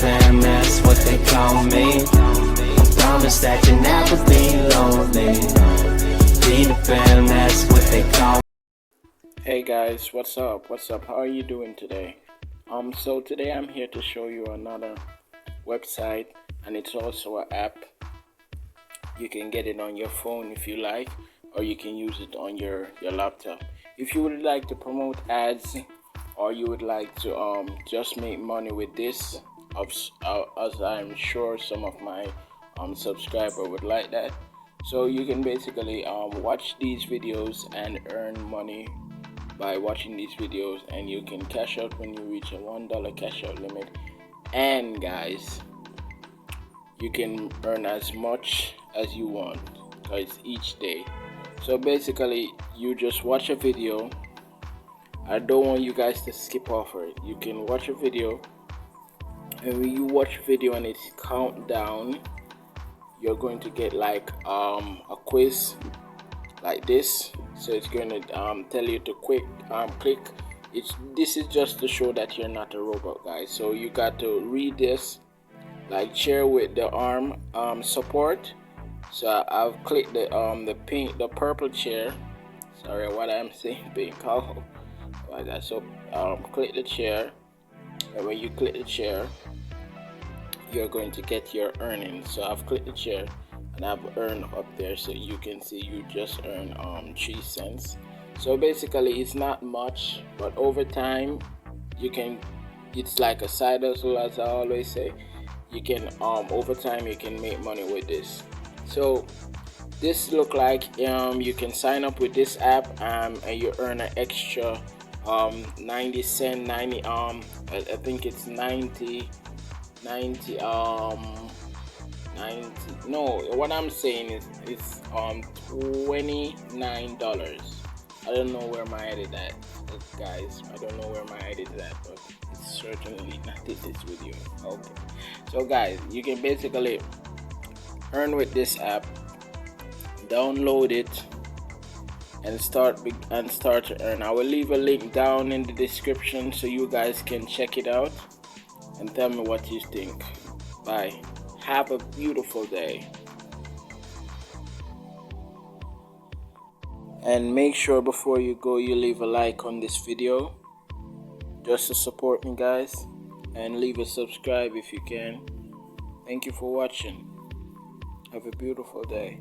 fam, that's what they call me. Promise that you'll never be lonely. Be the fam, that's what they call me. Hey guys, what's up? How are you doing today? So today I'm here to show you another website, and it's also an app. You can get it on your phone if you like, or you can use it on your laptop. If you would like to promote ads, or you would like to just make money with this, as I'm sure some of my subscriber would like that. So you can basically watch these videos and earn money by watching these videos, and you can cash out when you reach a $1 cash out limit. And guys, you can earn as much as you want, guys, each day. So basically, you just watch a video. I don't want you guys to skip over it. You can watch a video, and when you watch a video and it's countdown, you're going to get like a quiz like this. So it's going to tell you to click. This is just to show that you're not a robot, guys. So you got to read this, like chair with the arm support. So I've clicked the purple chair. Sorry, what I'm saying, pink. Oh, like that. So click the chair, and when you click the chair, you're going to get your earnings. So I've clicked the chair and I've earned up there, so you can see you just earn 3 cents. So basically it's not much, but over time it's like a side hustle, as I always say. You can over time you can make money with this. So this look like you can sign up with this app and you earn an extra 90 cent 90 I think it's 90 no, what I'm saying is it's $29. I don't know where my edit at, guys. I don't know where my edit is at, but it's certainly not in this video. Okay, so guys, you can basically earn with this app. Download it and start to earn. I will leave a link down in the description so you guys can check it out and tell me what you think. Bye. Have a beautiful day. And make sure before you go you leave a like on this video just to support me, guys, and leave a subscribe if you can. Thank you for watching. Have a beautiful day.